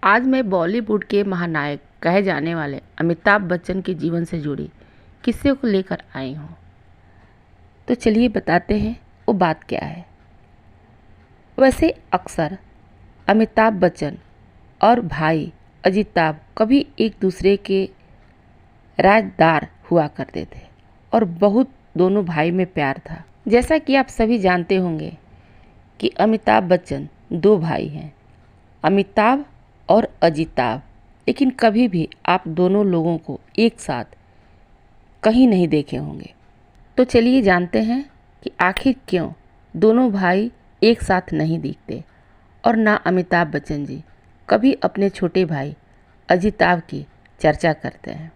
आज मैं बॉलीवुड के महानायक कहे जाने वाले अमिताभ बच्चन के जीवन से जुड़ी किस्से को लेकर आई हूँ। तो चलिए बताते हैं वो बात क्या है। वैसे अक्सर अमिताभ बच्चन और भाई अजिताभ कभी एक दूसरे के राजदार हुआ करते थे और बहुत दोनों भाई में प्यार था। जैसा कि आप सभी जानते होंगे कि अमिताभ बच्चन दो भाई हैं, अमिताभ और अजिताभ, लेकिन कभी भी आप दोनों लोगों को एक साथ कहीं नहीं देखे होंगे। तो चलिए जानते हैं कि आखिर क्यों दोनों भाई एक साथ नहीं दिखते और ना अमिताभ बच्चन जी कभी अपने छोटे भाई अजिताभ की चर्चा करते हैं।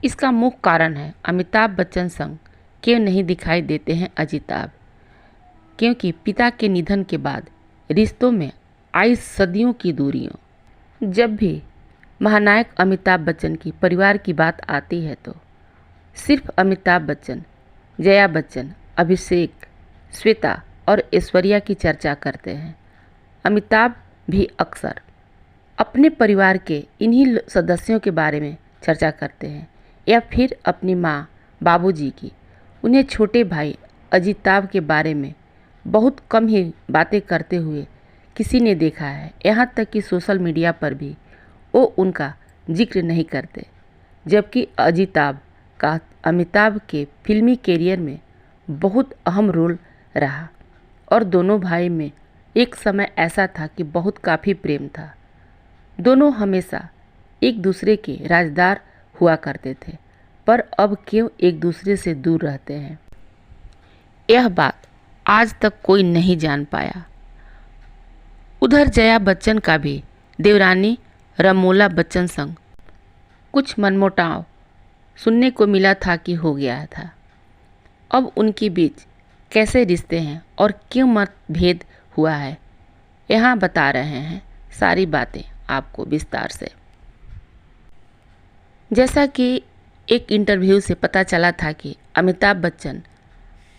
इसका मुख्य कारण है अमिताभ बच्चन संग क्यों नहीं दिखाई देते हैं अजिताभ, क्योंकि पिता के निधन के बाद रिश्तों में आई सदियों की दूरियों। जब भी महानायक अमिताभ बच्चन की परिवार की बात आती है तो सिर्फ अमिताभ बच्चन, जया बच्चन, अभिषेक, श्वेता और ऐश्वर्या की चर्चा करते हैं। अमिताभ भी अक्सर अपने परिवार के इन्हीं सदस्यों के बारे में चर्चा करते हैं या फिर अपनी माँ, बाबूजी की। उन्हें छोटे भाई अजिताभ के बारे में बहुत कम ही बातें करते हुए किसी ने देखा है। यहाँ तक कि सोशल मीडिया पर भी वो उनका जिक्र नहीं करते, जबकि अजिताभ का अमिताभ के फिल्मी कैरियर में बहुत अहम रोल रहा और दोनों भाई में एक समय ऐसा था कि बहुत काफ़ी प्रेम था। दोनों हमेशा एक दूसरे के राजदार हुआ करते थे, पर अब क्यों एक दूसरे से दूर रहते हैं, यह बात आज तक कोई नहीं जान पाया। उधर जया बच्चन का भी देवरानी रमोला बच्चन संग कुछ मनमुटाव सुनने को मिला था कि हो गया था। अब उनके बीच कैसे रिश्ते हैं और क्यों मतभेद हुआ है, यहाँ बता रहे हैं सारी बातें आपको विस्तार से। जैसा कि एक इंटरव्यू से पता चला था कि अमिताभ बच्चन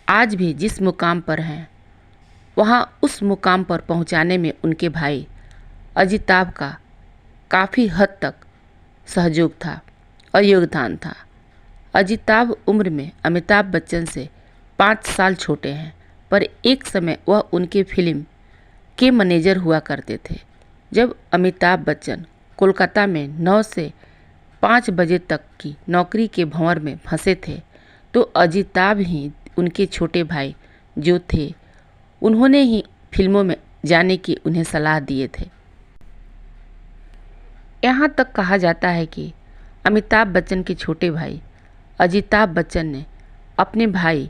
आज भी जिस मुकाम पर हैं वहाँ उस मुकाम पर पहुँचाने में उनके भाई अजिताभ का काफ़ी हद तक सहयोग था और योगदान था। अजिताभ उम्र में अमिताभ बच्चन से 5 साल छोटे हैं, पर एक समय वह उनके फिल्म के मैनेजर हुआ करते थे। जब अमिताभ बच्चन कोलकाता में 9 से 5 बजे तक की नौकरी के भंवर में फंसे थे तो अजिताभ ही उनके छोटे भाई जो थे उन्होंने ही फिल्मों में जाने की उन्हें सलाह दिए थे। यहाँ तक कहा जाता है कि अमिताभ बच्चन के छोटे भाई अजिताभ बच्चन ने अपने भाई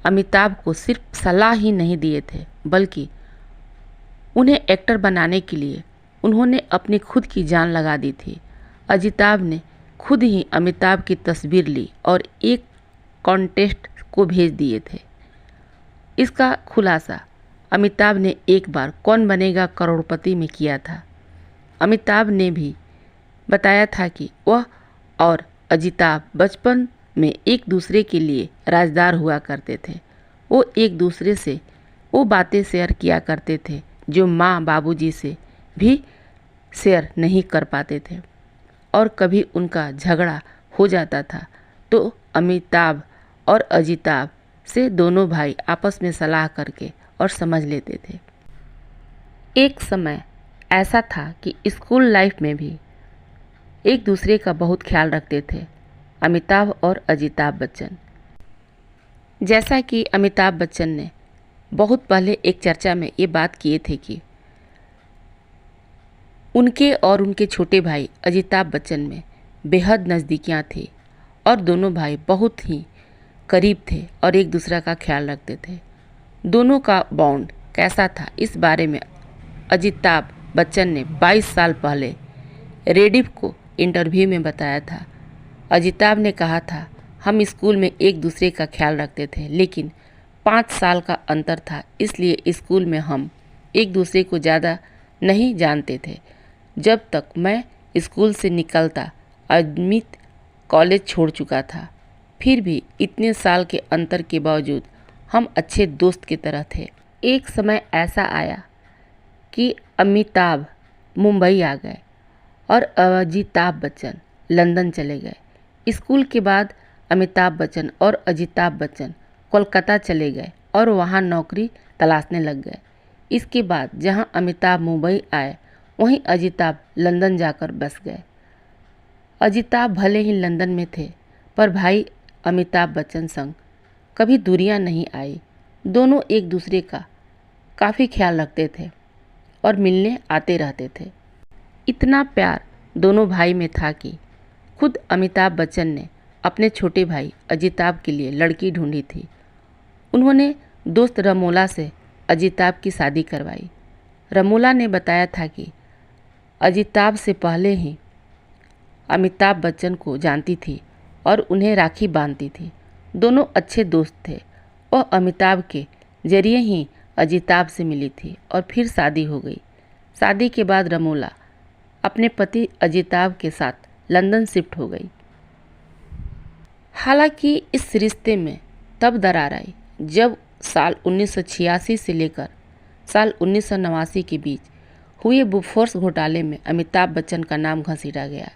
अमिताभ को सिर्फ सलाह ही नहीं दिए थे, बल्कि उन्हें एक्टर बनाने के लिए उन्होंने अपनी खुद की जान लगा दी थी। अजिताभ ने खुद ही अमिताभ की तस्वीर ली और एक कॉन्टेस्ट को भेज दिए थे। इसका खुलासा अमिताभ ने एक बार कौन बनेगा करोड़पति में किया था। अमिताभ ने भी बताया था कि वह और अजिताभ बचपन में एक दूसरे के लिए राजदार हुआ करते थे। वो एक दूसरे से वो बातें शेयर किया करते थे जो माँ बाबूजी से भी शेयर नहीं कर पाते थे, और कभी उनका झगड़ा हो जाता था तो अमिताभ और अजिताभ से दोनों भाई आपस में सलाह करके और समझ लेते थे। एक समय ऐसा था कि स्कूल लाइफ में भी एक दूसरे का बहुत ख्याल रखते थे अमिताभ और अजिताभ बच्चन। जैसा कि अमिताभ बच्चन ने बहुत पहले एक चर्चा में ये बात किए थे कि उनके और उनके छोटे भाई अजिताभ बच्चन में बेहद नज़दीकियाँ थी और दोनों भाई बहुत ही करीब थे और एक दूसरे का ख्याल रखते थे। दोनों का बॉन्ड कैसा था, इस बारे में अजिताभ बच्चन ने 22 साल पहले रेडिफ को इंटरव्यू में बताया था। अजिताभ ने कहा था, हम स्कूल में एक दूसरे का ख्याल रखते थे, लेकिन 5 साल का अंतर था, इसलिए स्कूल में हम एक दूसरे को ज़्यादा नहीं जानते थे। जब तक मैं स्कूल से निकलता अमित कॉलेज छोड़ चुका था, फिर भी इतने साल के अंतर के बावजूद हम अच्छे दोस्त की तरह थे। एक समय ऐसा आया कि अमिताभ मुंबई आ गए और अजिताभ बच्चन लंदन चले गए। स्कूल के बाद अमिताभ बच्चन और अजिताभ बच्चन कोलकाता चले गए और वहाँ नौकरी तलाशने लग गए। इसके बाद जहाँ अमिताभ मुंबई आए वहीं अजिताभ लंदन जाकर बस गए। अजिताभ भले ही लंदन में थे पर भाई अमिताभ बच्चन संग कभी दूरियां नहीं आई। दोनों एक दूसरे का काफ़ी ख्याल रखते थे और मिलने आते रहते थे। इतना प्यार दोनों भाई में था कि खुद अमिताभ बच्चन ने अपने छोटे भाई अजिताभ के लिए लड़की ढूंढी थी। उन्होंने दोस्त रमोला से अजिताभ की शादी करवाई। रमोला ने बताया था कि अजिताभ से पहले ही अमिताभ बच्चन को जानती थी और उन्हें राखी बांधती थी। दोनों अच्छे दोस्त थे और अमिताभ के जरिए ही अजिताभ से मिली थी और फिर शादी हो गई। शादी के बाद रमोला अपने पति अजिताभ के साथ लंदन शिफ्ट हो गई। हालांकि इस रिश्ते में तब दरार आई जब साल 1986 से लेकर साल 1989 के बीच हुए बोफोर्स घोटाले में अमिताभ बच्चन का नाम घसीटा गया।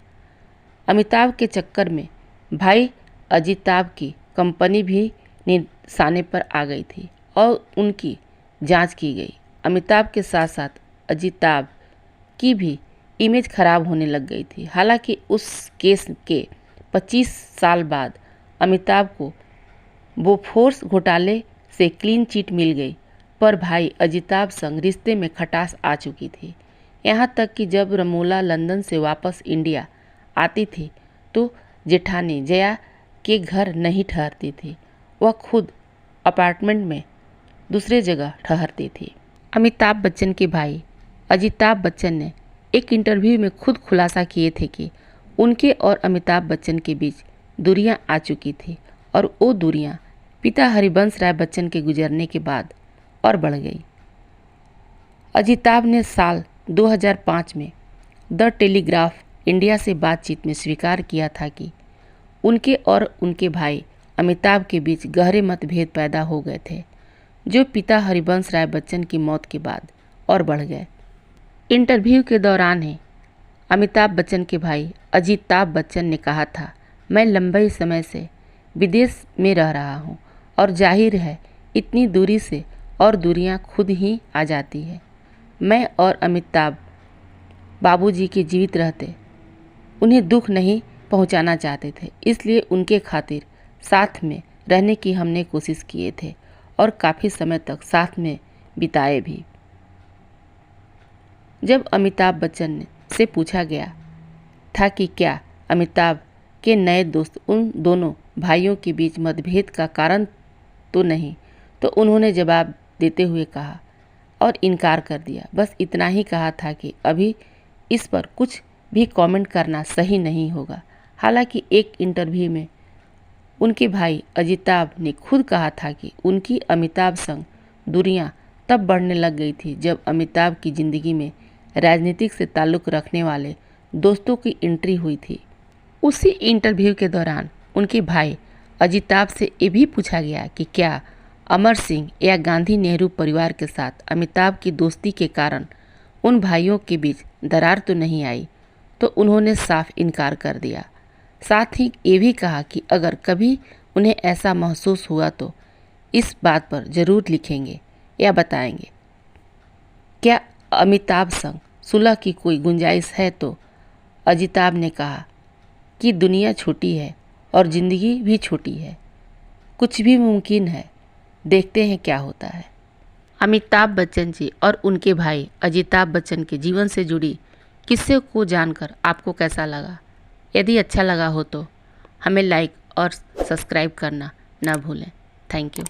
अमिताभ के चक्कर में भाई अजिताभ की कंपनी भी निशाने पर आ गई थी और उनकी जांच की गई। अमिताभ के साथ साथ अजिताभ की भी इमेज खराब होने लग गई थी। हालांकि उस केस के 25 साल बाद अमिताभ को बोफोर्स घोटाले से क्लीन चिट मिल गई, पर भाई अजिताभ संग रिश्ते में खटास आ चुकी थी। यहाँ तक कि जब रमोला लंदन से वापस इंडिया आती थी तो जेठानी जया के घर नहीं ठहरती थी, वह खुद अपार्टमेंट में दूसरे जगह ठहरती थी। अमिताभ बच्चन के भाई अजिताभ बच्चन ने एक इंटरव्यू में खुद खुलासा किए थे कि उनके और अमिताभ बच्चन के बीच दूरियां आ चुकी थी और वो दूरियां पिता हरिवंश राय बच्चन के गुजरने के बाद और बढ़ गई। अजिताभ ने साल 2005 में द टेलीग्राफ इंडिया से बातचीत में स्वीकार किया था कि उनके और उनके भाई अमिताभ के बीच गहरे मतभेद पैदा हो गए थे, जो पिता हरिवंश राय बच्चन की मौत के बाद और बढ़ गए। इंटरव्यू के दौरान ही अमिताभ बच्चन के भाई अजिताभ बच्चन ने कहा था, मैं लंबे समय से विदेश में रह रहा हूँ और जाहिर है इतनी दूरी से और दूरियाँ खुद ही आ जाती है। मैं और अमिताभ बाबूजी के जीवित रहते उन्हें दुख नहीं पहुंचाना चाहते थे, इसलिए उनके खातिर साथ में रहने की हमने कोशिश किए थे और काफ़ी समय तक साथ में बिताए भी। जब अमिताभ बच्चन से पूछा गया था कि क्या अमिताभ के नए दोस्त उन दोनों भाइयों के बीच मतभेद का कारण तो नहीं, तो उन्होंने जवाब देते हुए कहा और इनकार कर दिया। बस इतना ही कहा था कि अभी इस पर कुछ भी कमेंट करना सही नहीं होगा। हालांकि एक इंटरव्यू में उनके भाई अजिताभ ने खुद कहा था कि उनकी अमिताभ संग दूरियां तब बढ़ने लग गई थी जब अमिताभ की ज़िंदगी में राजनीतिक से ताल्लुक़ रखने वाले दोस्तों की एंट्री हुई थी। उसी इंटरव्यू के दौरान उनके भाई अजिताभ से ये भी पूछा गया कि क्या अमर सिंह या गांधी नेहरू परिवार के साथ अमिताभ की दोस्ती के कारण उन भाइयों के बीच दरार तो नहीं आई, तो उन्होंने साफ इनकार कर दिया। साथ ही ये भी कहा कि अगर कभी उन्हें ऐसा महसूस हुआ तो इस बात पर ज़रूर लिखेंगे या बताएंगे। क्या अमिताभ संग सुलह की कोई गुंजाइश है, तो अजिताभ ने कहा कि दुनिया छोटी है और ज़िंदगी भी छोटी है, कुछ भी मुमकिन है, देखते हैं क्या होता है। अमिताभ बच्चन जी और उनके भाई अजिताभ बच्चन के जीवन से जुड़ी किस्से को जानकर आपको कैसा लगा? यदि अच्छा लगा हो तो हमें लाइक और सब्सक्राइब करना ना भूलें। Thank you.